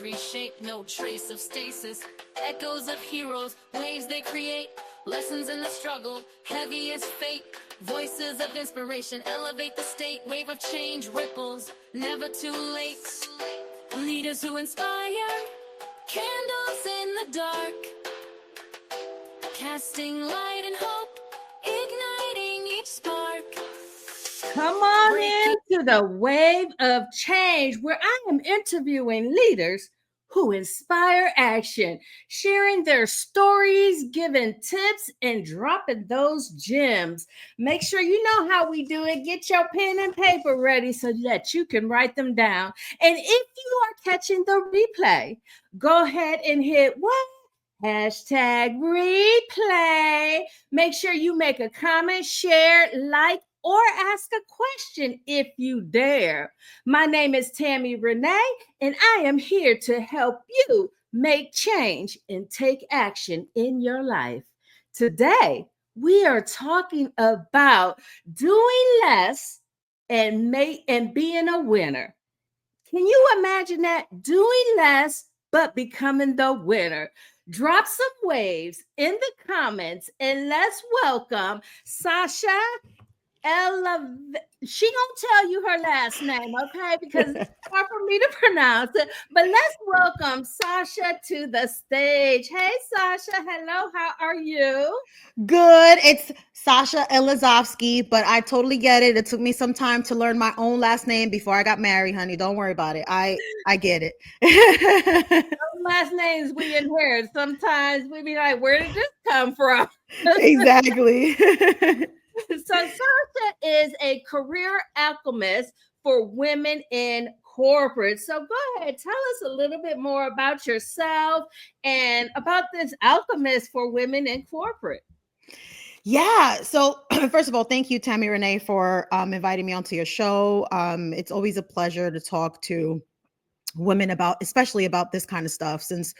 Reshape, no trace of stasis. Echoes of heroes, waves they create. Lessons in the struggle, heavy as fate. Voices of inspiration, elevate the state. Wave of change, ripples, never too late. Leaders who inspire, candles in the dark. Casting light and hope, igniting each spark. Come on into the wave of change, where I am interviewing leaders who inspire action, sharing their stories, giving tips, and dropping those gems. Make sure you know how we do it. Get your pen and paper ready so that you can write them down. And if you are catching the replay, go ahead and hit what? Hashtag replay. Make sure you make a comment, share, like, or ask a question if you dare. My name is Tammy Renee, and I am here to help you make change and take action in your life. Today, we are talking about doing less and being a winner. Can you imagine that? Doing less but becoming the winner. Drop some waves in the comments and let's welcome Sasha She gonna tell you her last name, okay? Because it's hard for me to pronounce it. But let's welcome Sasha to the stage. Hey, Sasha. Hello. How are you? Good. It's Sasha Elezovski, but I totally get it. It took me some time to learn my own last name before I got married, honey. Don't worry about it. I get it. Those last names we inherit. Sometimes we be like, where did this come from? Exactly. So Sasha is a career alchemist for women in corporate. So go ahead, tell us a little bit more about yourself and about this alchemist for women in corporate. Yeah. So first of all, thank you, Tammy Renee, for inviting me onto your show. It's always a pleasure to talk to women especially about this kind of stuff, since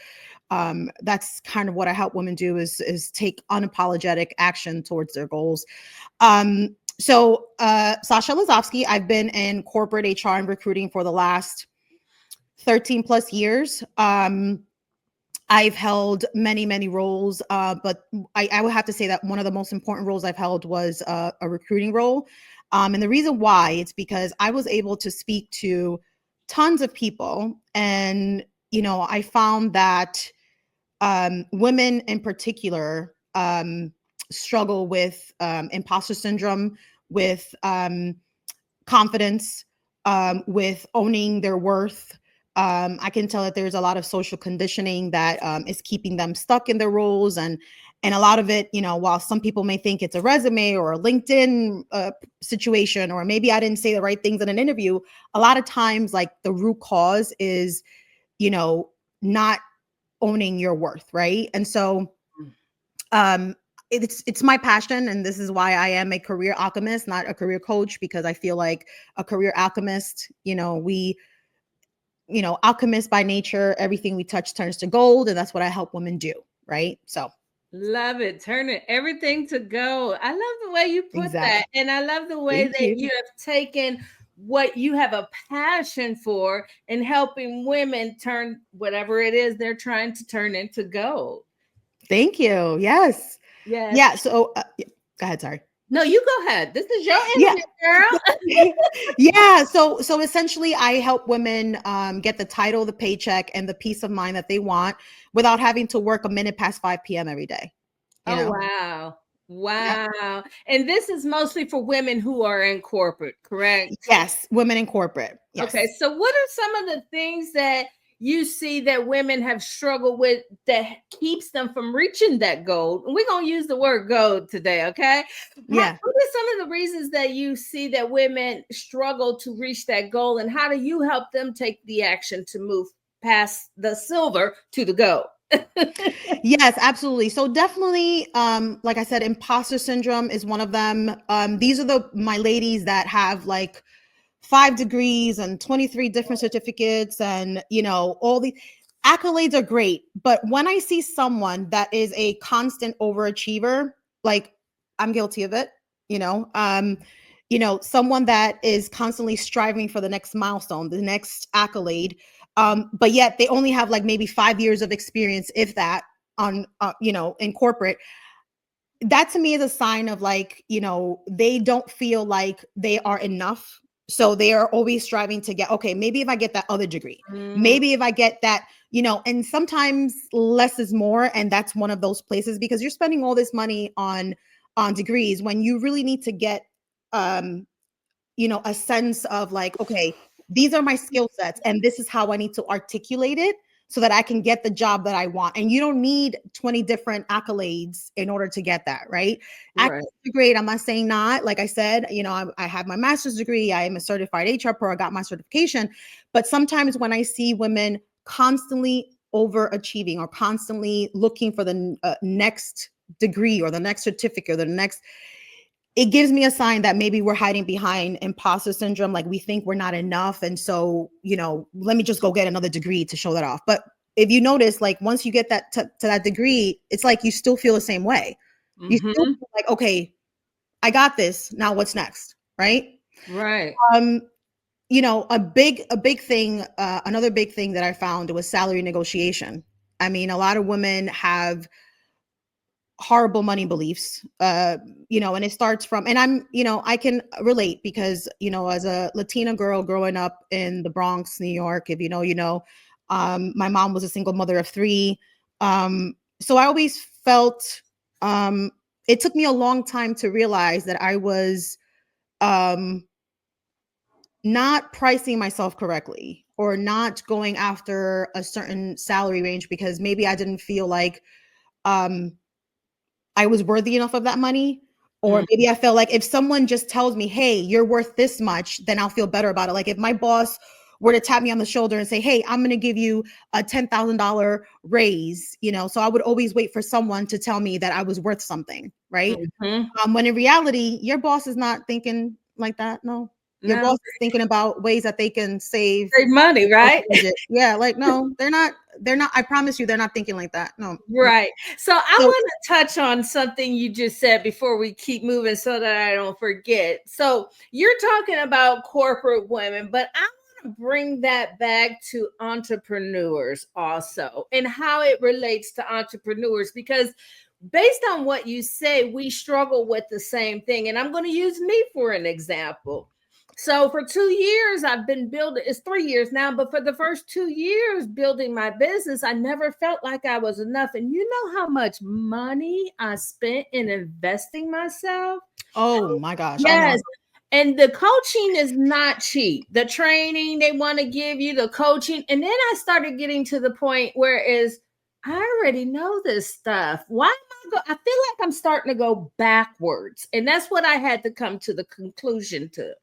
that's kind of what I help women do is take unapologetic action towards their goals. So Sasha Elezovski, I've been in corporate HR and recruiting for the last 13 plus years. I've held many, many roles, but I would have to say that one of the most important roles I've held was a recruiting role. And the reason why, it's because I was able to speak to tons of people. And, I found that women in particular struggle with imposter syndrome, with confidence, with owning their worth. I can tell that there's a lot of social conditioning that is keeping them stuck in their roles, and a lot of it, while some people may think it's a resume or a LinkedIn situation, or maybe I didn't say the right things in an interview, a lot of times, like, the root cause is, not owning your worth, right? And so, it's my passion, and this is why I am a career alchemist, not a career coach, because I feel like a career alchemist, alchemists by nature, everything we touch turns to gold, and that's what I help women do, right? So love it. Turning everything to gold. I love the way you put that. And I love the way that you have taken what you have a passion for and helping women turn whatever it is they're trying to turn into gold. Thank you. Yes. Yes. Yeah. So go ahead. Sorry. No, you go ahead. This is your interview, girl. Yeah. So essentially, I help women get the title, the paycheck, and the peace of mind that they want without having to work a minute past 5 p.m. every day. Wow. Wow. Yeah. And this is mostly for women who are in corporate, correct? Yes. Women in corporate. Yes. Okay. So what are some of the things that you see that women have struggled with that keeps them from reaching that goal? We're going to use the word goal today, okay? Yeah. What are some of the reasons that you see that women struggle to reach that goal, and how do you help them take the action to move past the silver to the gold? Yes, absolutely. So definitely, like I said, imposter syndrome is one of them. These are my ladies that have like 5 degrees and 23 different certificates, and all the accolades are great. But when I see someone that is a constant overachiever, like, I'm guilty of it, someone that is constantly striving for the next milestone, the next accolade, But yet they only have like maybe 5 years of experience, if that, on in corporate. That to me is a sign of like, they don't feel like they are enough. So they are always striving to get, okay, maybe if I get that other degree, maybe if I get that, and sometimes less is more. And that's one of those places, because you're spending all this money on degrees when you really need to get, a sense of like, okay, these are my skill sets and this is how I need to articulate it so that I can get the job that I want. And you don't need 20 different accolades in order to get that, right? Right. Great. I'm not saying not. Like I said, I have my master's degree. I am a certified HR pro. I got my certification. But sometimes when I see women constantly overachieving or constantly looking for the next degree or the next certificate or the next, it gives me a sign that maybe we're hiding behind imposter syndrome. Like we think we're not enough. And so, let me just go get another degree to show that off. But if you notice, like once you get that to that degree, it's like you still feel the same way. You still feel like, okay, I got this. Now what's next? Right. Right. A big thing, another big thing that I found was salary negotiation. I mean, a lot of women have horrible money beliefs, and it starts from, and I can relate because, as a Latina girl growing up in the Bronx, New York, if my mom was a single mother of 3. So I always felt, it took me a long time to realize that I was, not pricing myself correctly or not going after a certain salary range because maybe I didn't feel like, I was worthy enough of that money. Or maybe I felt like if someone just tells me, hey, you're worth this much, then I'll feel better about it. Like if my boss were to tap me on the shoulder and say, hey, I'm going to give you a $10,000 raise, so I would always wait for someone to tell me that I was worth something. Right. When in reality, your boss is not thinking like that. No. Your boss is thinking about ways that they can save money, right? Yeah, like no, they're not. I promise you, they're not thinking like that. No. Right. So I want to touch on something you just said before we keep moving so that I don't forget. So you're talking about corporate women, but I want to bring that back to entrepreneurs also and how it relates to entrepreneurs, because based on what you say, we struggle with the same thing. And I'm going to use me for an example. So for 2 years, I've been building, it's 3 years now, but for the first 2 years building my business, I never felt like I was enough. And you know how much money I spent in investing myself? Oh my gosh. Yes. And the coaching is not cheap. The training they want to give you, the coaching. And then I started getting to the point where I already know this stuff. Why am I feel like I'm starting to go backwards. And that's what I had to come to the conclusion to.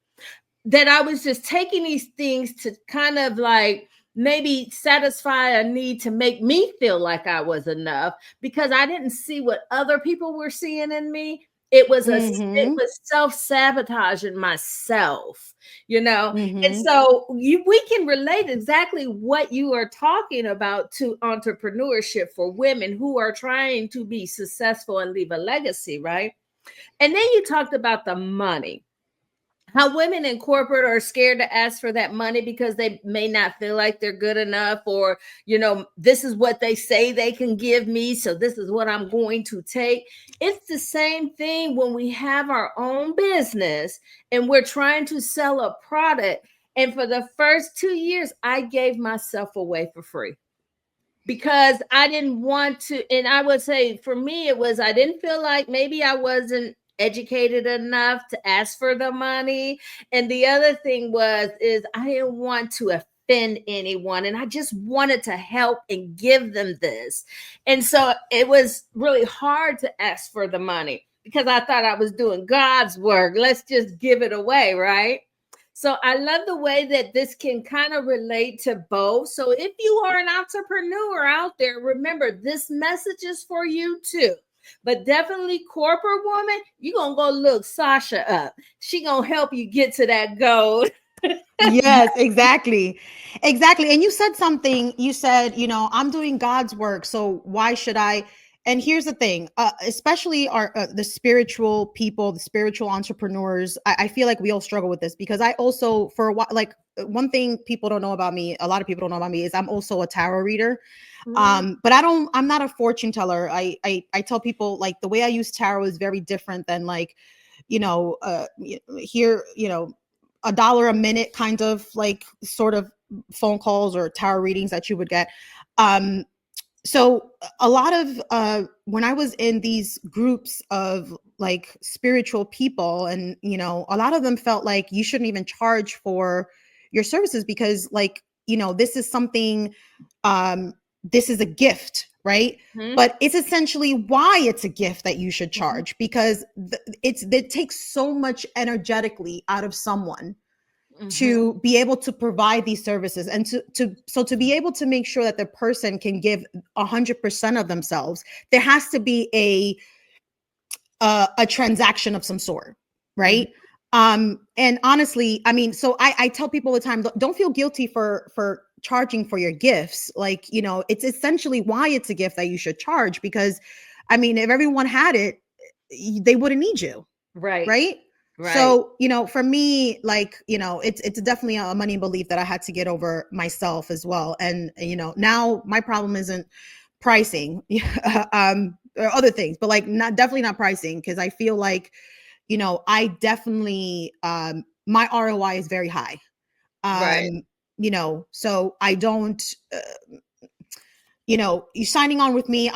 That I was just taking these things to kind of like maybe satisfy a need to make me feel like I was enough because I didn't see what other people were seeing in me. It was it was self-sabotaging myself, And so we can relate exactly what you are talking about to entrepreneurship for women who are trying to be successful and leave a legacy, right? And then you talked about the money. How women in corporate are scared to ask for that money because they may not feel like they're good enough, or, this is what they say they can give me, so this is what I'm going to take. It's the same thing when we have our own business and we're trying to sell a product. And for the first 2 years, I gave myself away for free because I didn't want to. And I would say for me, it was, I didn't feel like maybe I wasn't educated enough to ask for the money. And the other thing is I didn't want to offend anyone. And I just wanted to help and give them this. And so it was really hard to ask for the money because I thought I was doing God's work. Let's just give it away, right? So I love the way that this can kind of relate to both. So if you are an entrepreneur out there, remember this message is for you too. But definitely corporate woman, you're going to go look Sasha up. She going to help you get to that goal. Yes, exactly. Exactly. And you said something, you said, I'm doing God's work. So why should I? And here's the thing, especially the spiritual people, the spiritual entrepreneurs. I feel like we all struggle with this because I also, for a while, like one thing people don't know about me, a lot of people don't know about me, is I'm also a tarot reader. But I'm not a fortune teller. I tell people, like, the way I use tarot is very different than, like, here, $1 a minute kind of, like, sort of phone calls or tarot readings that you would get. So a lot of when I was in these groups of, like, spiritual people, and a lot of them felt like you shouldn't even charge for your services because, like, this is something, this is a gift, right? But it's essentially why it's a gift that you should charge, because it takes so much energetically out of someone to be able to provide these services, and to be able to make sure that the person can give 100% of themselves. There has to be a transaction of some sort, right? And honestly, I mean, so I tell people all the time, don't feel guilty for charging for your gifts. Like, it's essentially why it's a gift that you should charge, because, I mean, if everyone had it, they wouldn't need you. Right. So, for me, like, it's definitely a money belief that I had to get over myself as well. And, now my problem isn't pricing, or other things, but, like, definitely not pricing. Cause I feel like, I definitely, my ROI is very high. So I don't, you signing on with me,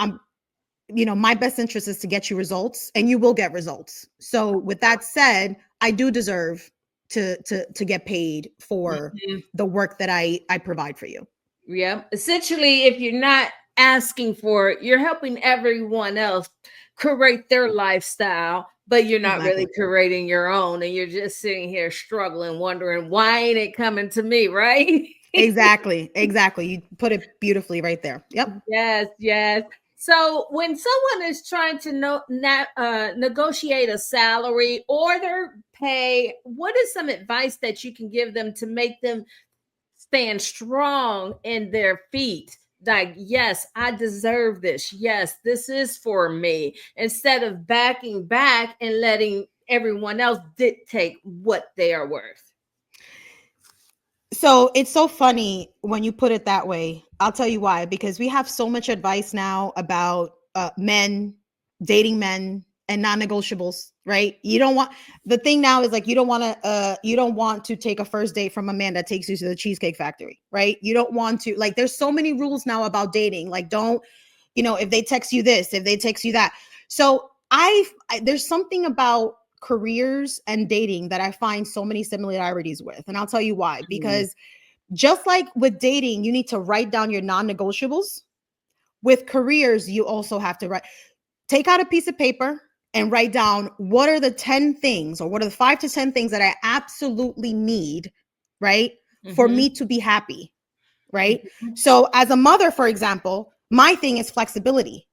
my best interest is to get you results, and you will get results. So with that said, I do deserve to get paid for the work that I provide for you. Yeah. Essentially, if you're not asking for it, you're helping everyone else create their lifestyle, but you're not really creating your own, and you're just sitting here struggling, wondering why ain't it coming to me, right? Exactly. You put it beautifully right there. Yep. Yes. So when someone is trying to negotiate a salary or their pay, what is some advice that you can give them to make them stand strong in their feet? Like, yes, I deserve this. Yes, this is for me. Instead of backing back and letting everyone else dictate what they are worth. So it's so funny when you put it that way. I'll tell you why. Because we have so much advice now about men, dating men, and non-negotiables, right? You don't want, the thing now is, like, you don't want to take a first date from a man that takes you to the Cheesecake Factory, right? You don't want to, like, there's so many rules now about dating. Like, don't, if they text you this, if they text you that. So there's something about careers and dating that I find so many similarities with. And I'll tell you why. Because just like with dating, you need to write down your non-negotiables. With careers, you also have to take out a piece of paper and write down, what are the 10 things, or what are the 5 to 10 things that I absolutely need, right? For me to be happy, right? So as a mother, for example, my thing is flexibility.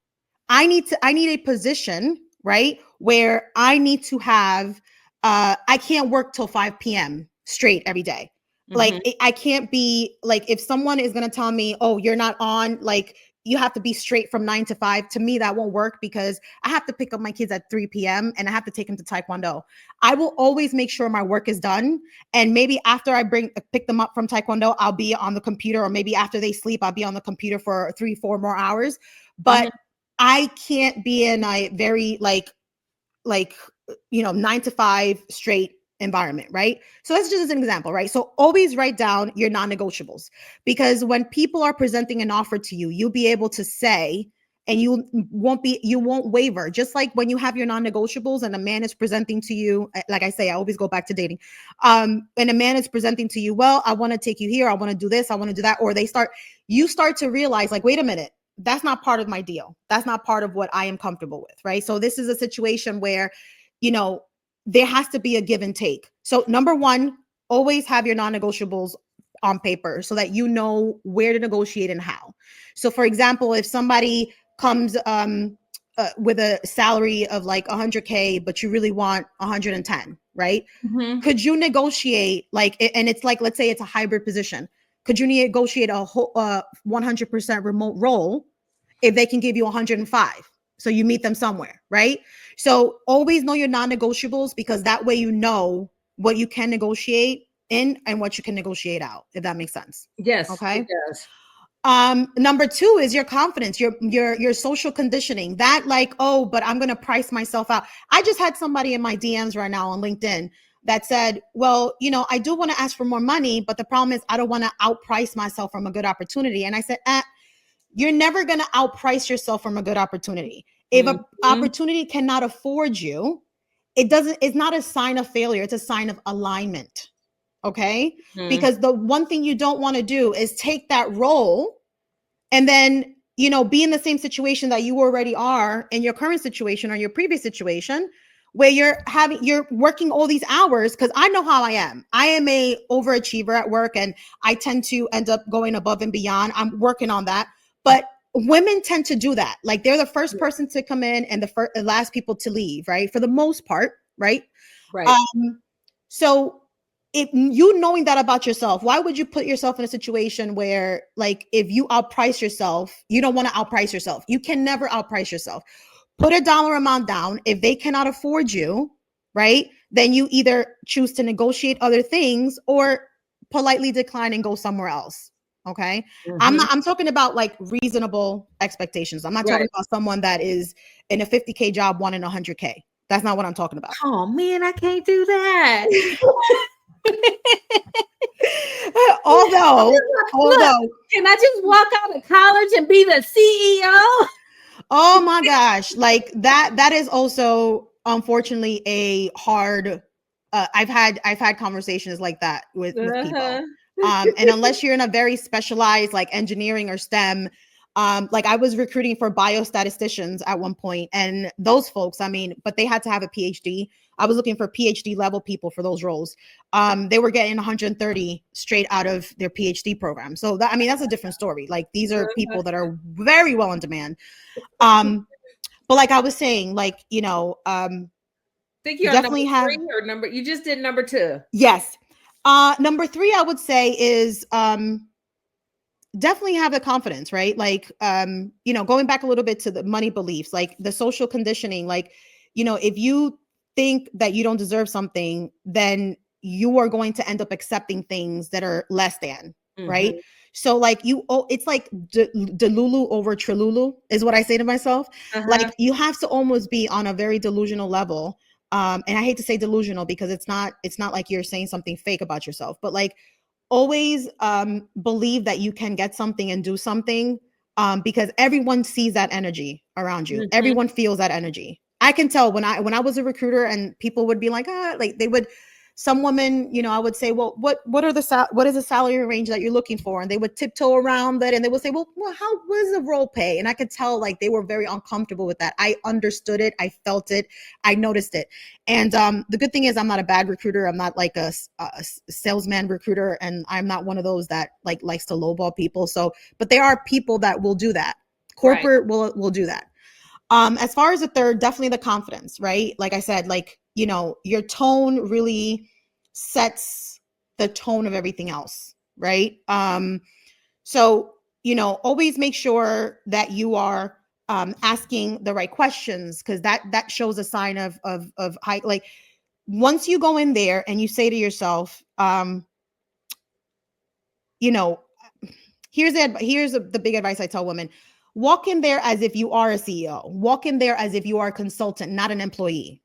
I need a position, right, where I need to have, I can't work till 5 p.m. straight every day. Like, I can't be, like, if someone is going to tell me, oh, you're not on, like, you have to be straight from 9 to 5. To me, that won't work, because I have to pick up my kids at 3 p.m. and I have to take them to Taekwondo. I will always make sure my work is done. And maybe after I pick them up from Taekwondo, I'll be on the computer, or maybe after they sleep, I'll be on the computer for 3-4 more hours. But I can't be in a very, like 9 to 5 straight environment, right? So that's just an example, right? So always write down your non-negotiables, because when people are presenting an offer to you, you'll be able to say, and you won't waver. Just like when you have your non-negotiables and a man is presenting to you, like I say, I always go back to dating. And a man is presenting to you, well, I want to take you here, I want to do this, I want to do that. Or you start to realize, like, wait a minute, that's not part of my deal. That's not part of what I am comfortable with, right? So this is a situation where, there has to be a give and take. So number one, always have your non-negotiables on paper so that you know where to negotiate and how. So for example, if somebody comes with a salary of like 100K, but you really want 110, right? Could you negotiate, like, and it's like, let's say it's a hybrid position. Could you negotiate a whole 100% remote role if they can give you 105? So you meet them somewhere, right? So always know your non-negotiables, because that way you know what you can negotiate in and what you can negotiate out, if that makes sense. Yes, Okay. it does. Number 2 is your confidence, your social conditioning, that like, oh, but I'm going to price myself out. I just had somebody in my DMs right now on LinkedIn that said, well, I do want to ask for more money, but the problem is I don't want to outprice myself from a good opportunity. And I said, you're never going to outprice yourself from a good opportunity. If an opportunity cannot afford you, it's not a sign of failure. It's a sign of alignment. Okay. Because the one thing you don't want to do is take that role and then, be in the same situation that you already are in your current situation or your previous situation, where you're working all these hours. Cause I know how I am. I am a overachiever at work, and I tend to end up going above and beyond. I'm working on that. But women tend to do that. Like, they're the first person to come in and the last people to leave, right? For the most part, right? Right. So if you knowing that about yourself, why would you put yourself in a situation where, like, if you outprice yourself, you don't want to outprice yourself? You can never outprice yourself. Put a dollar amount down. If they cannot afford you, right, then you either choose to negotiate other things or politely decline and go somewhere else. Okay. I'm talking about like reasonable expectations. I'm not talking about someone that is in a 50K job wanting 100K. That's not what I'm talking about. Oh man, I can't do that. although can I just walk out of college and be the CEO? Oh my gosh, like that is also unfortunately a hard I've had conversations like that with people. And unless you're in a very specialized like engineering or STEM, like I was recruiting for biostatisticians at one point, and those folks, but they had to have a PhD. I was looking for PhD level people for those roles. They were getting 130 straight out of their PhD program. So that's a different story. Like, these are people that are very well in demand. But like I was saying, like, think you're definitely number 3 or number, you just did number 2. Yes. Number 3, I would say, is definitely have the confidence, right? Like, going back a little bit to the money beliefs, like the social conditioning, like, if you think that you don't deserve something, then you are going to end up accepting things that are less than, right? So like it's like Delulu over Trelulu is what I say to myself. Like, you have to almost be on a very delusional level. And I hate to say delusional because it's not like you're saying something fake about yourself, but like, always believe that you can get something and do something, because everyone sees that energy around you. Everyone feels that energy. I can tell when I was a recruiter and people would be like, like some women, I would say, well, what is the salary range that you're looking for? And they would tiptoe around that and they would say, well, what is the role pay? And I could tell like they were very uncomfortable with that. I understood it. I felt it. I noticed it. And the good thing is I'm not a bad recruiter. I'm not like a salesman recruiter. And I'm not one of those that like likes to lowball people. So, but there are people that will do that. Corporate will do that. As far as the third, definitely the confidence, right? Like I said, like, your tone really sets the tone of everything else, right? So, always make sure that you are asking the right questions, because that shows a sign of high. Like, once you go in there and you say to yourself, here's the big advice I tell women. Walk in there as if you are a CEO. Walk in there as if you are a consultant, not an employee.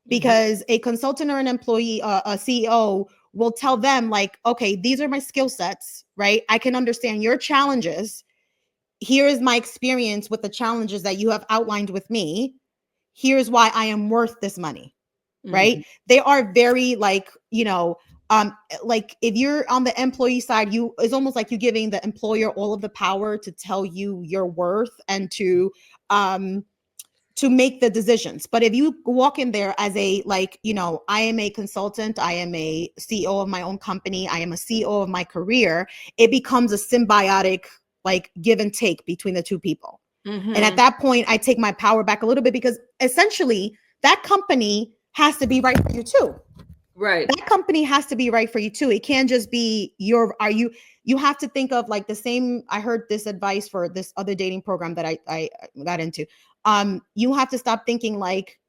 Because a consultant or an employee, a CEO will tell them like, okay, these are my skill sets, right? I can understand your challenges. Here is my experience with the challenges that you have outlined with me. Here's why I am worth this money, right? They are very like, like if you're on the employee side, it's almost like you're giving the employer all of the power to tell you your worth and to make the decisions. But if you walk in there as a, like, I am a consultant, I am a CEO of my own company, I am a CEO of my career, it becomes a symbiotic, like, give and take between the two people. And at that point, I take my power back a little bit, because essentially that company has to be right for you too. Right. That company has to be right for you too. It can't just be you have to think of like the same. I heard this advice for this other dating program that I got into. You have to stop thinking like,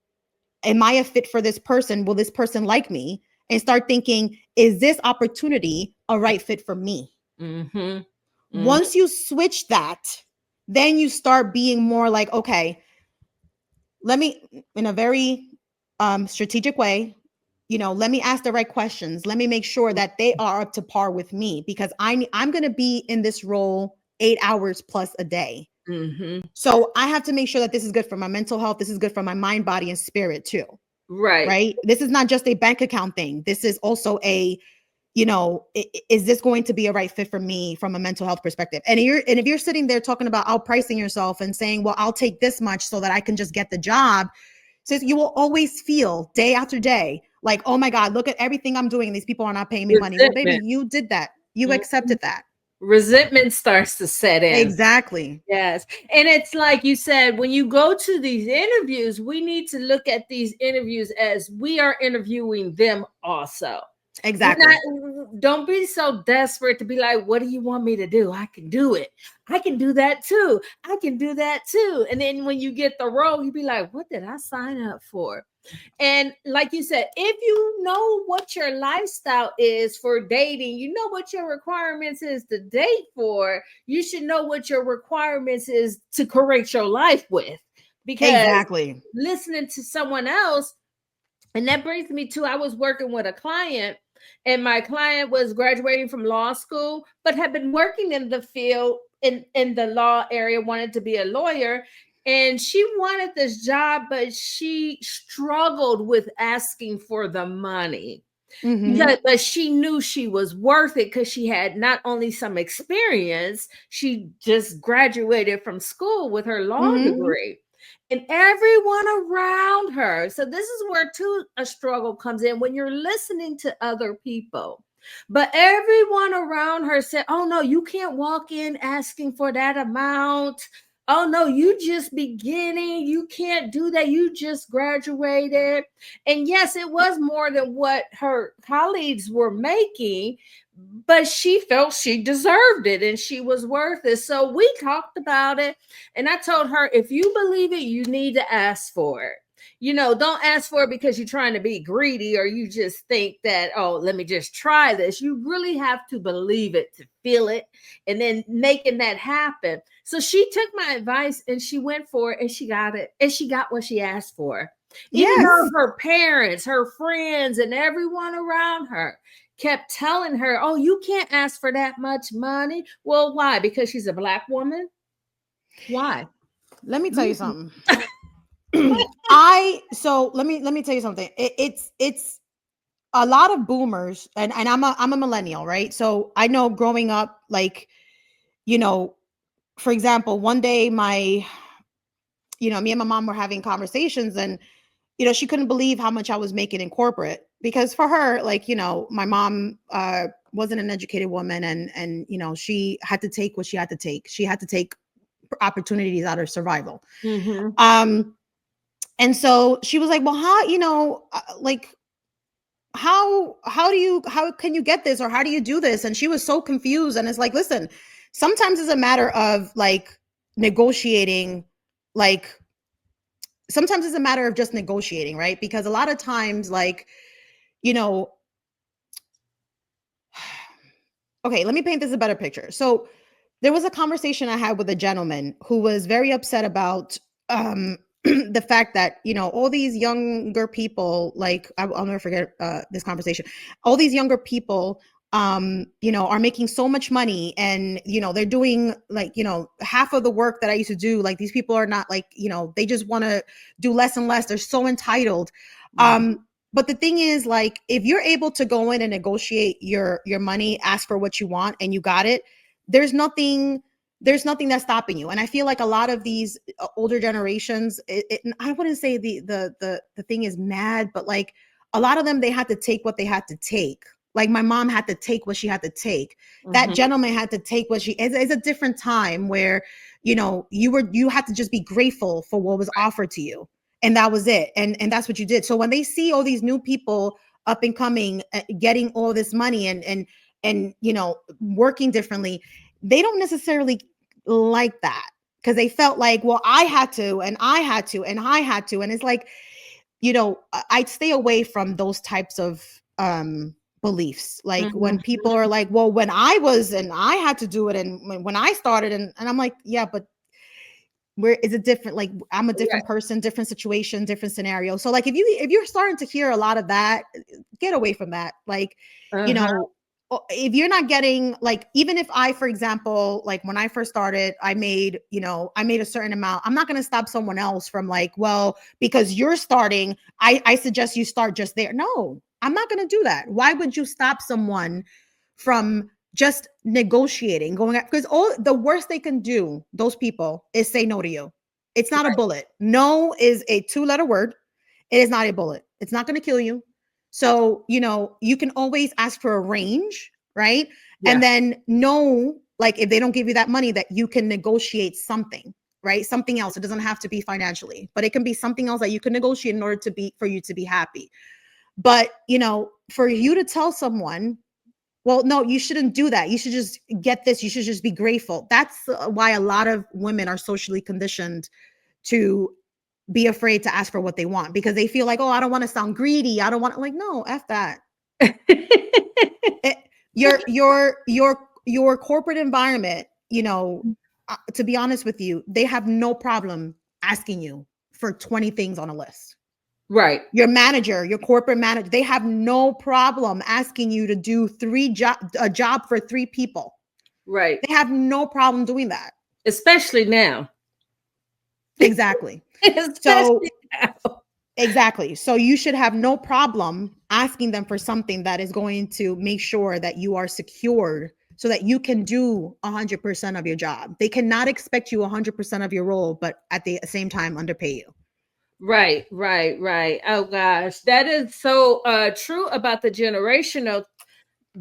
am I a fit for this person? Will this person like me? And start thinking, is this opportunity a right fit for me? Mm-hmm. Mm-hmm. Once you switch that, then you start being more like, okay, let me, in a very strategic way, let me ask the right questions. Let me make sure that they are up to par with me, because I'm going to be in this role 8 hours plus a day. Mm-hmm. So I have to make sure that this is good for my mental health. This is good for my mind, body, and spirit too. Right. This is not just a bank account thing. This is also a, is this going to be a right fit for me from a mental health perspective? And if you're sitting there talking about outpricing yourself and saying, well, I'll take this much so that I can just get the job. So you will always feel day after day like, oh my God, look at everything I'm doing. These people are not paying me money. Well, baby, you did that. You accepted that. Resentment starts to set in. Exactly. Yes. And it's like you said, when you go to these interviews, we need to look at these interviews as we are interviewing them also. Exactly. Don't be so desperate to be like, what do you want me to do? I can do it. I can do that too. I can do that too. And then when you get the role, you be like, what did I sign up for? And like you said, if you know what your lifestyle is for dating, you know what your requirements is to date for, you should know what your requirements is to create your life with. Because exactly, listening to someone else, and that brings me to, I was working with a client, and my client was graduating from law school, but had been working in the field in the law area, wanted to be a lawyer. And she wanted this job, but she struggled with asking for the money. mm-hmm. But she knew she was worth it because she had not only some experience, she just graduated from school with her law Mm-hmm. degree. And everyone around her. So this is where a struggle comes in when you're listening to other people. But everyone around her said, oh no, you can't walk in asking for that amount. Oh no, you just beginning. You can't do that. You just graduated. And yes, it was more than what her colleagues were making, but she felt she deserved it and she was worth it. So we talked about it. And I told her, if you believe it, you need to ask for it. Don't ask for it because you're trying to be greedy or you just think that, oh, let me just try this. You really have to believe it to feel it and then making that happen. So she took my advice and she went for it and she got it. And she got what she asked for. Even though her parents, her friends, and everyone around her kept telling her, oh, you can't ask for that much money. Well, why? Because she's a Black woman? Why? Let me tell you something. Let me tell you something. It's a lot of boomers, and I'm a millennial, right? So I know growing up, like, for example, one day me and my mom were having conversations, and she couldn't believe how much I was making in corporate, because for her, like, my mom wasn't an educated woman, and she had to take what she had to take. She had to take opportunities out of survival. Mm-hmm. And so she was like, well, how can you get this, or how do you do this? And she was so confused. And it's like, listen, sometimes it's a matter of like negotiating, like sometimes it's a matter of just negotiating, right? Because a lot of times, like, okay, let me paint this a better picture. So there was a conversation I had with a gentleman who was very upset about the fact that, all these younger people, like, I'll never forget this conversation. All these younger people, are making so much money, and, they're doing like, half of the work that I used to do. Like, these people are not like, they just want to do less and less. They're so entitled. But the thing is, like, if you're able to go in and negotiate your money, ask for what you want, and you got it, there's nothing that's stopping you. And I feel like a lot of these older generations, I wouldn't say the thing is mad, but like a lot of them, they had to take what they had to take. Like my mom had to take what she had to take. That gentleman had to take what it's a different time where, you had to just be grateful for what was offered to you. And that was it. And that's what you did. So when they see all these new people up and coming, getting all this money and you know, working differently, they don't necessarily like that because they felt like, well, I had to, and I had to, and I had to. And it's like, you know, I'd stay away from those types of beliefs. Like when people are like, well, when I was, and I had to do it, and when I started, and I'm like, yeah, but where is it different? Like I'm a different person, different situation, different scenario. So like if you're starting to hear a lot of that, get away from that. Like, you know, if you're not getting, like, even if I, for example, like when I first started, I made a certain amount. I'm not going to stop someone else from like, well, because you're starting, I suggest you start just there. No, I'm not going to do that. Why would you stop someone from just negotiating, going at, because all the worst they can do, those people, is say no to you. It's not a bullet. No is a 2-letter word. It is not a bullet. It's not going to kill you. So, you know, you can always ask for a range, right? Yeah. And then know, like, if they don't give you that money, that you can negotiate something, right? Something else. It doesn't have to be financially, but it can be something else that you can negotiate in order for you to be happy. But, you know, for you to tell someone, well, no, you shouldn't do that. You should just get this. You should just be grateful. That's why a lot of women are socially conditioned to be afraid to ask for what they want, because they feel like, oh, I don't want to sound greedy. I don't want, like, no, F that. Your corporate environment, you know, to be honest with you, they have no problem asking you for 20 things on a list. Right. Your manager, your corporate manager, they have no problem asking you to do a job for 3 people. Right. They have no problem doing that. Especially now. Exactly. Exactly. So you should have no problem asking them for something that is going to make sure that you are secured so that you can do 100% of your job. They cannot expect you 100% of your role, but at the same time underpay you. Right. Oh gosh, that is so true about the generational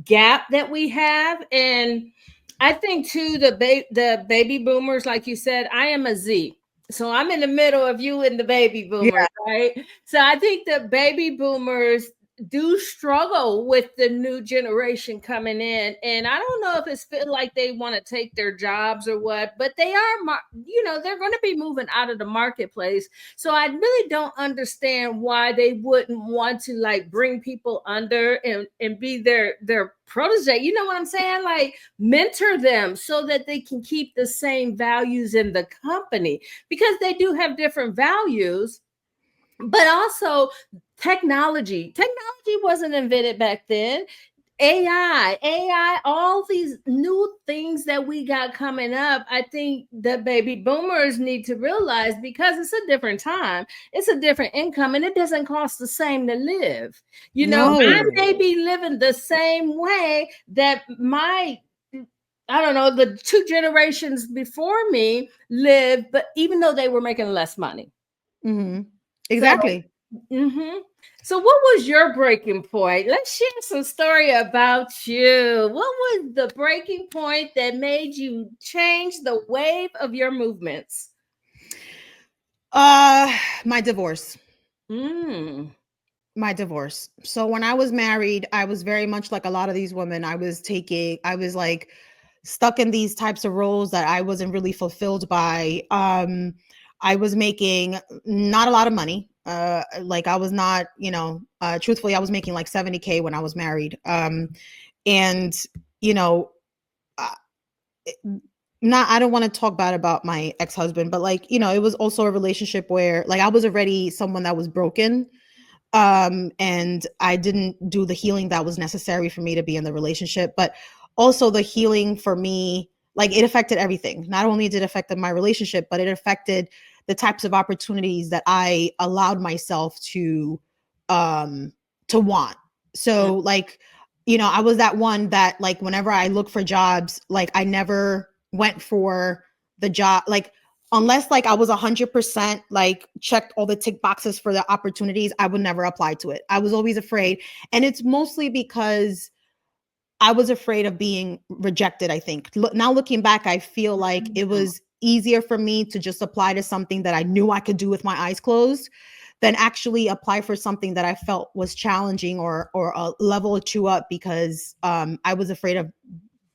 gap that we have. And I think too, the baby boomers, like you said, I am a Z. So I'm in the middle of you and the baby boomers, right? So I think the baby boomers do struggle with the new generation coming in. And I don't know if it's feel like they want to take their jobs or what, but they are, you know, they're going to be moving out of the marketplace. So I really don't understand why they wouldn't want to like bring people under and be their protege. You know what I'm saying? Like mentor them so that they can keep the same values in the company, because they do have different values. But also technology wasn't invented back then. AI, all these new things that we got coming up, I think the baby boomers need to realize, because it's a different time, it's a different income, and it doesn't cost the same to live. You know, I may be living the same way that the 2 generations before me lived, but even though they were making less money. Mm-hmm. Exactly. So what was your breaking point? Let's share some story about you. What was the breaking point that made you change the wave of your movements? My divorce. My divorce. So when I was married, I was very much like a lot of these women. I was like stuck in these types of roles that I wasn't really fulfilled by. I was making not a lot of money. Like I was not, truthfully, I was making like 70K when I was married. And, you know, I don't want to talk bad about my ex-husband, but like, you know, it was also a relationship where like I was already someone that was broken. And I didn't do the healing that was necessary for me to be in the relationship, but also the healing for me, like it affected everything. Not only did it affect my relationship, but it affected the types of opportunities that I allowed myself to want. So like, you know, I was that one that like, whenever I look for jobs, like I never went for the job, like unless like I was 100% like checked all the tick boxes for the opportunities, I would never apply to it. I was always afraid. And it's mostly because I was afraid of being rejected, I think. Now looking back, I feel like it was easier for me to just apply to something that I knew I could do with my eyes closed than actually apply for something that I felt was challenging or a level or two up, because I was afraid of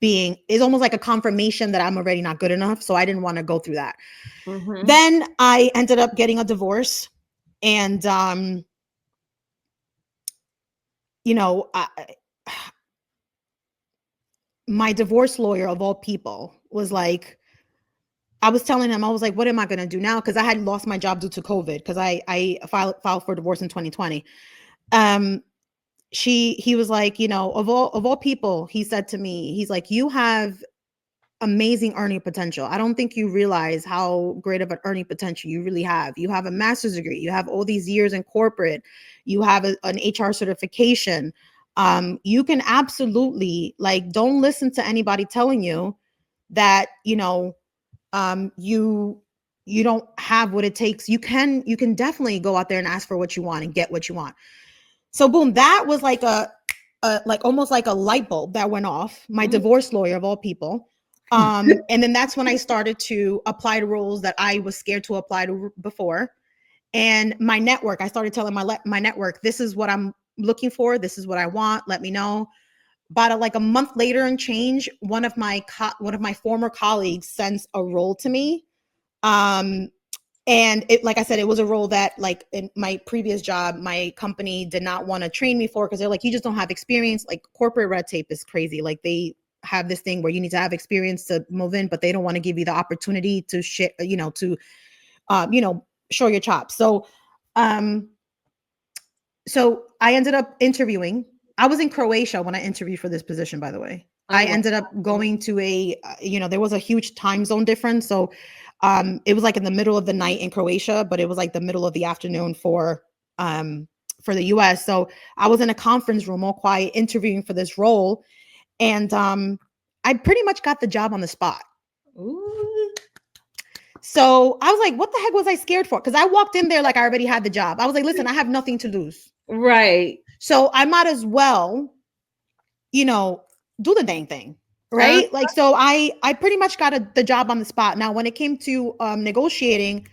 is almost like a confirmation that I'm already not good enough. So I didn't want to go through that. Mm-hmm. Then I ended up getting a divorce, and my divorce lawyer of all people was like, I was telling him, I was like, what am I going to do now? Because I had lost my job due to COVID, because I filed for divorce in 2020. He was like, of all people, he said to me, he's like, you have amazing earning potential. I don't think you realize how great of an earning potential you really have. You have a master's degree. You have all these years in corporate. You have an HR certification. You can absolutely, like, don't listen to anybody telling you that, you don't have what it takes. You can definitely go out there and ask for what you want and get what you want. So boom, that was like like almost like a light bulb that went off. My divorce lawyer of all people. And then that's when I started to apply to roles that I was scared to apply to before. And my network, I started telling my network, this is what I'm looking for. This is what I want. Let me know. About like a month later and change, one of my former colleagues sends a role to me. And it, like I said, it was a role that, like, in my previous job, my company did not want to train me for, because they're like, you just don't have experience. Like, corporate red tape is crazy. Like, they have this thing where you need to have experience to move in, but they don't want to give you the opportunity to show your chops. So I ended up interviewing. I was in Croatia when I interviewed for this position, by the way. I ended up going to there was a huge time zone difference. So it was like in the middle of the night in Croatia, but it was like the middle of the afternoon for the US. So I was in a conference room, all quiet, interviewing for this role. And I pretty much got the job on the spot. Ooh. So I was like, what the heck was I scared for? Because I walked in there like I already had the job. I was like, listen, I have nothing to lose. Right. So I might as well, do the dang thing. Right. Like, so I pretty much got the job on the spot. Now, when it came to negotiating,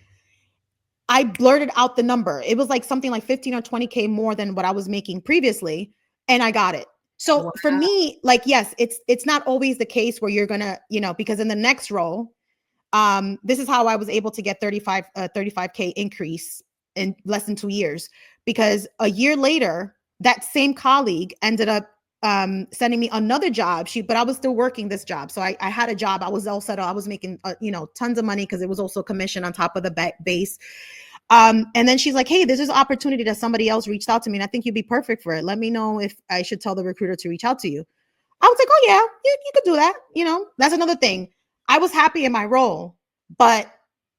I blurted out the number. It was like something like 15 or 20K more than what I was making previously. And I got it. So for me, like, yes, it's not always the case where you're going to, because in the next role, this is how I was able to get 35K increase in less than 2 years, because a year later, that same colleague ended up sending me another job. But I was still working this job. So I had a job. I was all settled. I was making, tons of money, because it was also commission on top of the base. And then she's like, hey, there's this opportunity that somebody else reached out to me, and I think you'd be perfect for it. Let me know if I should tell the recruiter to reach out to you. I was like, oh yeah, you could do that. That's another thing. I was happy in my role, but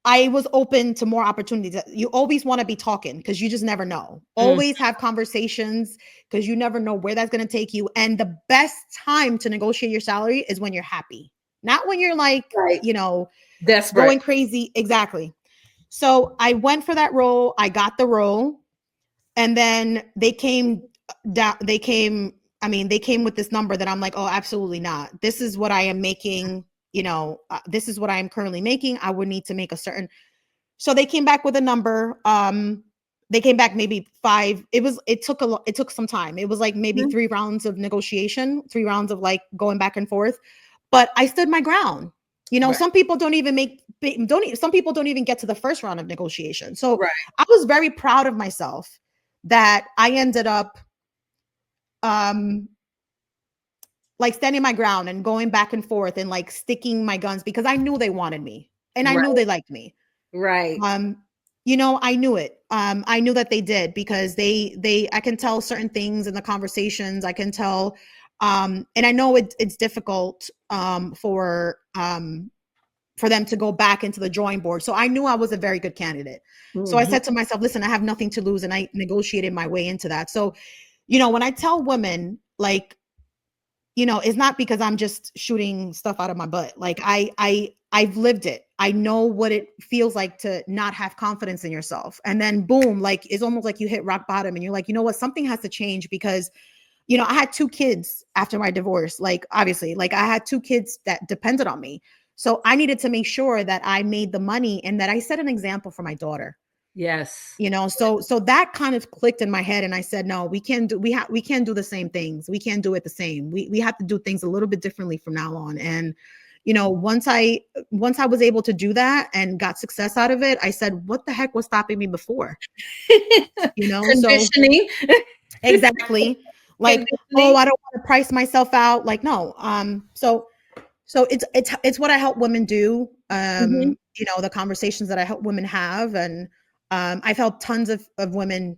I was open to more opportunities. You always want to be talking, because you just never know. Always have conversations, because you never know where that's going to take you. And the best time to negotiate your salary is when you're happy, not when you're like, desperate, going crazy. Exactly. So I went for that role. I got the role. And then they came down. They came with this number that I'm like, oh, absolutely not. This is what I am making. This is what I am currently making. I would need to make a certain. So they came back with a number. They came back maybe 5. It took some time. It was like maybe 3 rounds of negotiation, 3 rounds of like going back and forth. But I stood my ground. Some people don't even some people don't even get to the first round of negotiation. So I was very proud of myself that I ended up like standing my ground and going back and forth and like sticking my guns, because I knew they wanted me and I knew they liked me. Right. I knew it. I knew that they did, because I can tell certain things in the conversations. I can tell, and I know it's difficult for them to go back into the drawing board. So I knew I was a very good candidate. So I said to myself, listen, I have nothing to lose. And I negotiated my way into that. So, when I tell women, like, it's not because I'm just shooting stuff out of my butt. Like, I've lived it. I know what it feels like to not have confidence in yourself. And then boom, like, it's almost like you hit rock bottom and you're like, you know what, something has to change, because, I had 2 kids after my divorce. Like, obviously, like, I had 2 kids that depended on me. So I needed to make sure that I made the money and that I set an example for my daughter. Yes. So that kind of clicked in my head, and I said, no, we can't do the same things. We can't do it the same. We have to do things a little bit differently from now on. And once I was able to do that and got success out of it, I said, what the heck was stopping me before? So Conditioning. exactly. Like, oh, I don't want to price myself out. Like, no. So it's what I help women do. Mhm. The conversations that I help women have, and I've helped tons of women,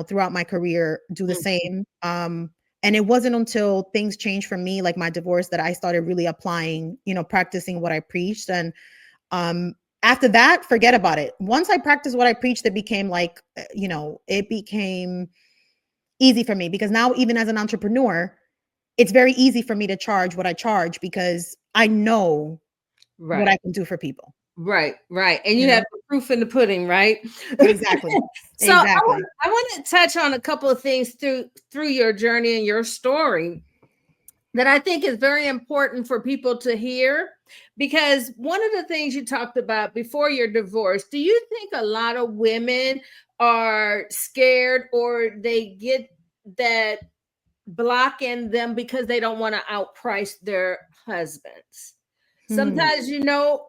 throughout my career do the Mhm. same. And it wasn't until things changed for me, like my divorce, that I started really applying, practicing what I preached. And after that, forget about it. Once I practiced what I preached, it became like, it became easy for me, because now, even as an entrepreneur, it's very easy for me to charge what I charge, because I know what Right. I can do for people. Right. And You you have know? the proof in the pudding, right? Exactly. So I Exactly. want to touch on a couple of things through your journey and your story that I think is very important for people to hear, because one of the things you talked about before your divorce, do you think a lot of women are scared, or they get that block in them because they don't want to outprice their husbands? Hmm. Sometimes,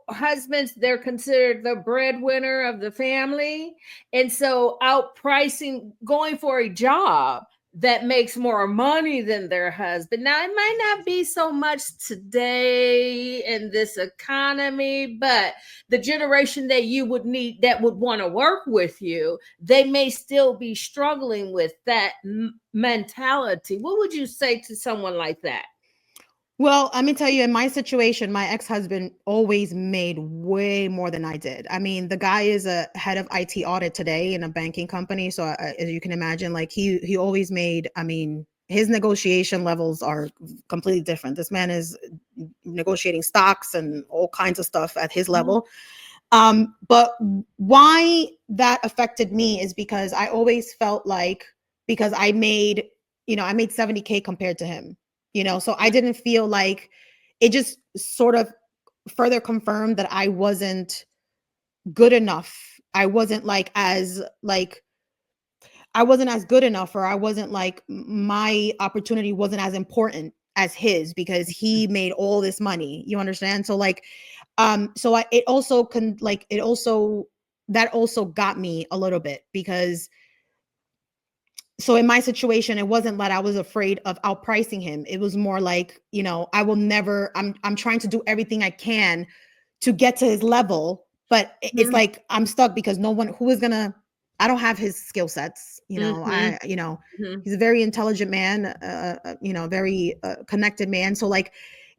husbands, they're considered the breadwinner of the family. And so outpricing, going for a job that makes more money than their husband. Now, it might not be so much today in this economy, but the generation that you would need, that would want to work with you, they may still be struggling with that mentality. What would you say to someone like that? Well, let me tell you, in my situation, my ex-husband always made way more than I did. I mean, the guy is a head of IT audit today in a banking company. So as you can imagine, like he always made, I mean, his negotiation levels are completely different. This man is negotiating stocks and all kinds of stuff at his level. But why that affected me is because I always felt like, because I made 70K compared to him, so I didn't feel like, it just sort of further confirmed that I wasn't good enough. I wasn't I wasn't as good enough, or I wasn't like, my opportunity wasn't as important as his, because he made all this money. You understand? So like, it also that also got me a little bit, because so in my situation, it wasn't that I was afraid of outpricing him. It was more like, I will never, I'm trying to do everything I can to get to his level, but it's Mhm. like I'm stuck, because no one who is gonna, I don't have his skill sets. Mhm. Mhm. He's a very intelligent man, very connected man. So like,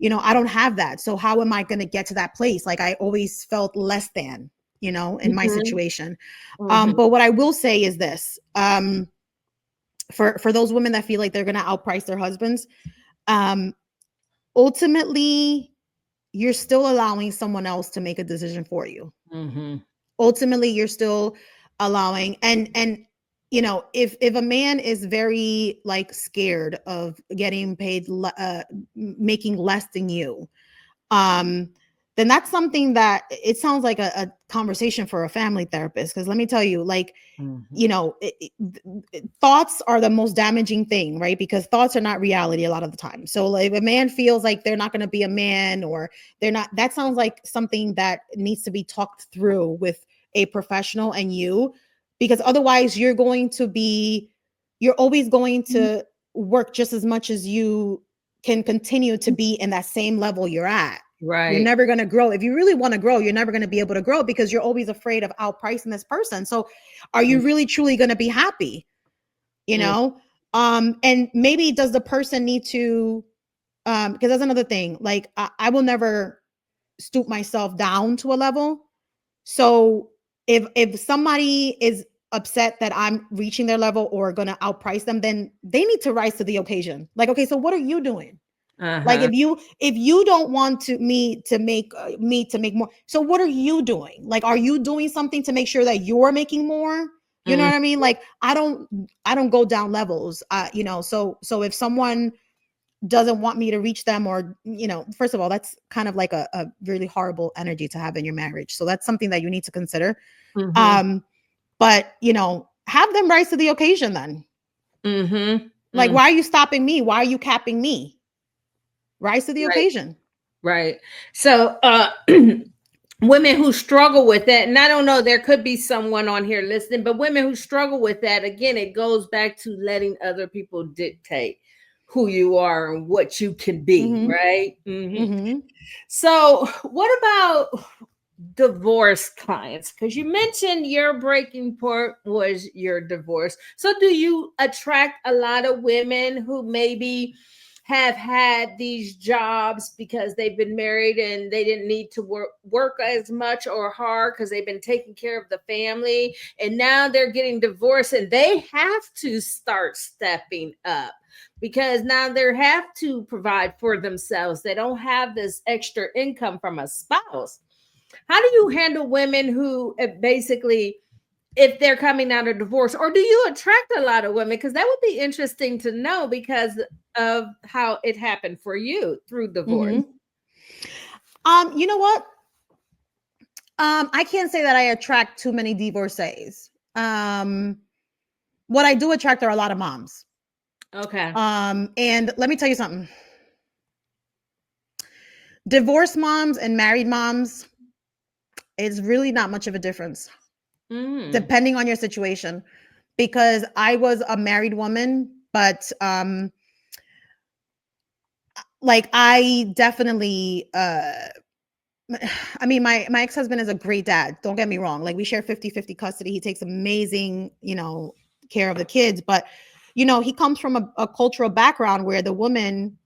I don't have that. So how am I gonna get to that place? Like, I always felt less than, in my Mhm. situation. Mhm. But what I will say is this, for those women that feel like they're gonna outprice their husbands, um, ultimately, you're still allowing someone else to make a decision for you. Mhm. Ultimately, you're still allowing, and if a man is very like scared of getting paid, making less than you, um then that's something that it sounds like a conversation for a family therapist, because let me tell you, like, Mhm. thoughts are the most damaging thing, right? Because thoughts are not reality a lot of the time. So like, if a man feels like they're not going to be a man, or they're not, that sounds like something that needs to be talked through with a professional and you, because otherwise you're always going to work just as much as you can continue to be in that same level you're at. You're Right. never going to grow. If you really want to grow, you're never going to be able to grow, because you're always afraid of outpricing this person. So are you really truly going to be happy? Mhm. And maybe, does the person need to, because that's another thing. Like, I will never stoop myself down to a level. So if somebody is upset that I'm reaching their level or gonna outprice them, then they need to rise to the occasion. Like, okay, so what are you doing? Like, Uh-huh. if you don't want me to make more, so what are you doing? Like, are you doing something to make sure that you're making more? You know Mhm. what I mean? Like, I don't go down levels. So if someone doesn't want me to reach them, or first of all, that's kind of like a really horrible energy to have in your marriage. So that's something that you need to consider. Mhm. Um But, have them rise to the occasion then. Like, why are you stopping me? Why are you capping me? Rise to the occasion. Right. So, women who struggle with that, and I don't know, there could be someone on here listening, but women who struggle with that, again, it goes back to letting other people dictate who you are and what you can be, right? So, what about divorce clients? Because you mentioned your breaking point was your divorce. So, do you attract a lot of women who maybe have had these jobs because they've been married and they didn't need to work as much or hard because they've been taking care of the family, and now they're getting divorced and they have to start stepping up because now they have to provide for themselves. They don't have this extra income from a spouse. How do you handle women who basically, if they're coming out of divorce, or do you attract a lot of women? Because that would be interesting to know because of how it happened for you through divorce. You know what? I can't say that I attract too many divorcees. What I do attract are a lot of moms. Okay. And let me tell you something. Divorced moms and married moms, it's really not much of a difference, depending on your situation. Because I was a married woman, but like I definitely I mean, my ex-husband is a great dad. Don't get me wrong. Like, we share 50-50 custody. He takes amazing, care of the kids. But, he comes from a cultural background where the woman,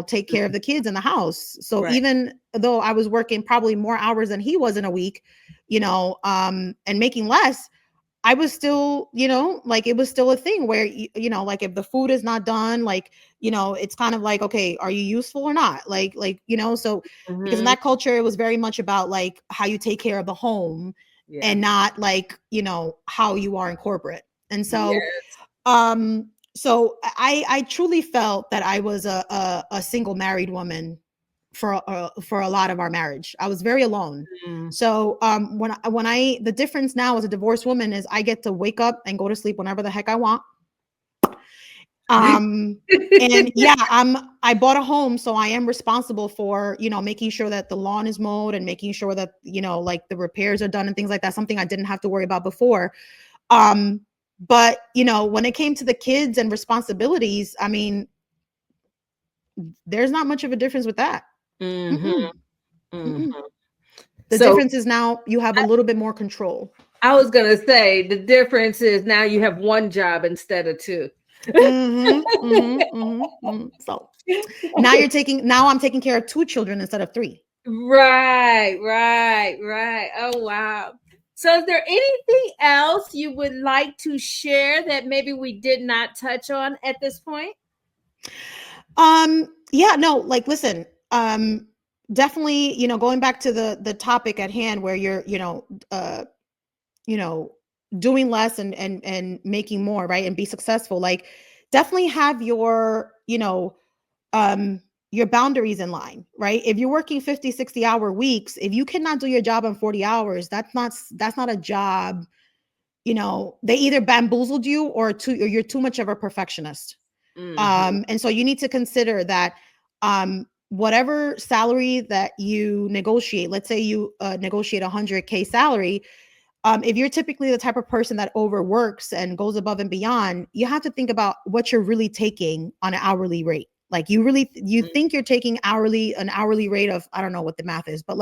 take care of the kids in the house. So even though I was working probably more hours than he was in a week, and making less, I was still, like, it was still a thing where, like, if the food is not done, like, it's kind of like, okay, are you useful or not? Like, so because in that culture, it was very much about like how you take care of the home and not like, how you are in corporate. And so, so I truly felt that I was a single married woman for a lot of our marriage. I was very alone. So the difference now as a divorced woman is I get to wake up and go to sleep whenever the heck I want. And yeah, I bought a home, so I am responsible for, making sure that the lawn is mowed and making sure that, like the repairs are done and things like that, something I didn't have to worry about before. But, when it came to the kids and responsibilities, I mean, there's not much of a difference with that. The difference is now you have a little bit more control. I was going to say the difference is now you have one job instead of two. So now I'm taking care of 2 children instead of 3. Right. Oh, wow. So is there anything else you would like to share that maybe we did not touch on at this point? Yeah, no, like, listen, definitely, going back to the topic at hand where you're, doing less and making more, right? And be successful. Like, definitely have your, your boundaries in line, right? If you're working 50, 60-hour weeks, if you cannot do your job in 40 hours, that's not a job. They either bamboozled you or you're too much of a perfectionist. And so you need to consider that, whatever salary that you negotiate, let's say you negotiate $100K salary. If you're typically the type of person that overworks and goes above and beyond, you have to think about what you're really taking on an hourly rate. Like, you think you're taking an hourly rate of, I don't know what the math is, but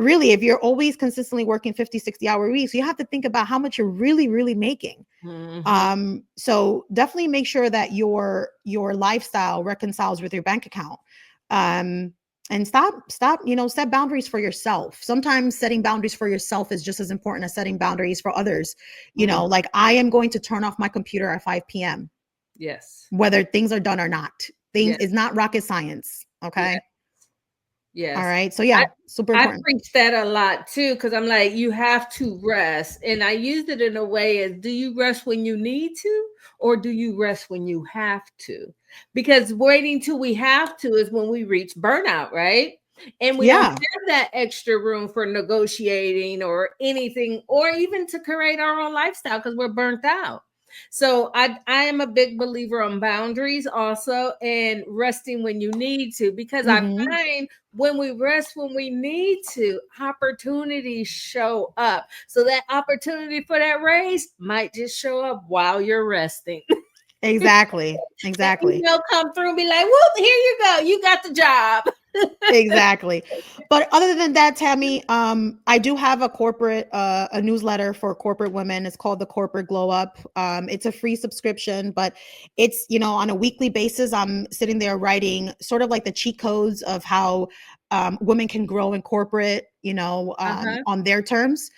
really, if you're always consistently working 50, 60-hour weeks, you have to think about how much you're really, really making. So definitely make sure that your lifestyle reconciles with your bank account. And stop, set boundaries for yourself. Sometimes setting boundaries for yourself is just as important as setting boundaries for others. Like, I am going to turn off my computer at 5 p.m. Yes. Whether things are done or not. It's not rocket science. Okay. Yes. All right. So yeah, super important. I preach that a lot too, because I'm like, you have to rest. And I used it in a way as, do you rest when you need to, or do you rest when you have to? Because waiting till we have to is when we reach burnout, right? And we don't Yeah. have that extra room for negotiating or anything, or even to create our own lifestyle because we're burnt out. So I am a big believer on boundaries also, and resting when you need to, because I Mhm. find when we rest when we need to, opportunities show up. So that opportunity for that raise might just show up while you're resting. Exactly. That Exactly. email come through and be like, whoop, here you go. You got the job. Exactly. But other than that, Tammy, I do have a newsletter for corporate women. It's called the Corporate Glow Up. It's a free subscription, but it's, on a weekly basis, I'm sitting there writing sort of like the cheat codes of how women can grow in corporate, Uh-huh. on their terms.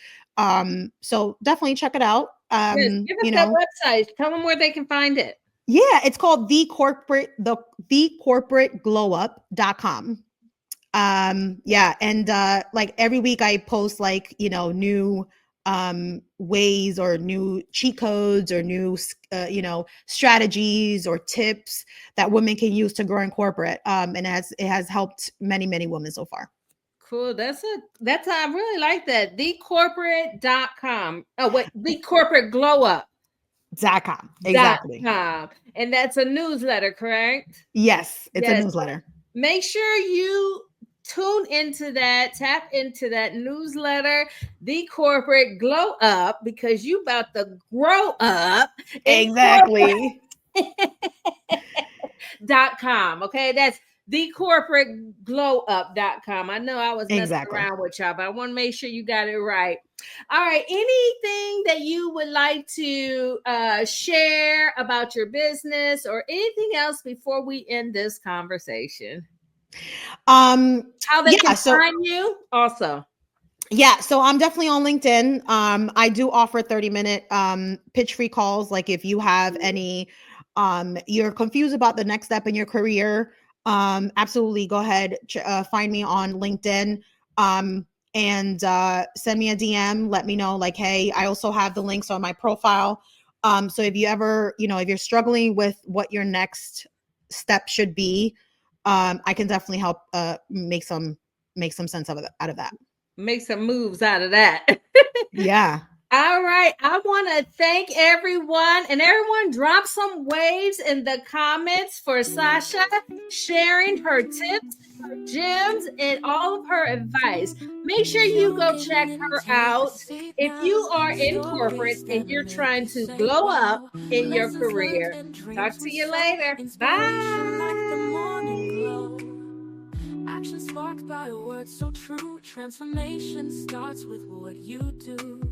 So definitely check it out. Yes, give us that website. Tell them where they can find it. Yeah, it's called thecorporateglowup.com. Yeah, and like every week I post like, new ways or new cheat codes or new strategies or tips that women can use to grow in corporate. And it has helped many women so far. Cool. I really like that. Thecorporate.com. Oh, wait, thecorporateglowup.com. Exactly. And that's a newsletter, correct? Yes, it's a Yes. newsletter. Make sure you tune into that, tap into that newsletter, The Corporate Glow Up, because you about to grow up in Exactly. corporate.com. Okay, that's thecorporateglowup.com. I know I was messing Exactly. around with y'all, but I want to make sure you got it right. All right, anything that you would like to share about your business or anything else before we end this conversation? How they can find you also. Yeah, so I'm definitely on LinkedIn. I do offer 30-minute pitch free calls. Like if you have any you're confused about the next step in your career, absolutely go ahead, find me on LinkedIn. And send me a DM, let me know like, hey, I also have the links on my profile. So if you ever, if you're struggling with what your next step should be, I can definitely help make some sense out of that. Make some moves out of that. Yeah. All right. I want to thank everyone, and everyone drop some waves in the comments for Sasha sharing her tips, her gems, and all of her advice. Make sure you go check her out if you are in corporate and you're trying to glow up in your career. Talk to you later. Bye. Action sparked by a word so true. Transformation starts with what you do.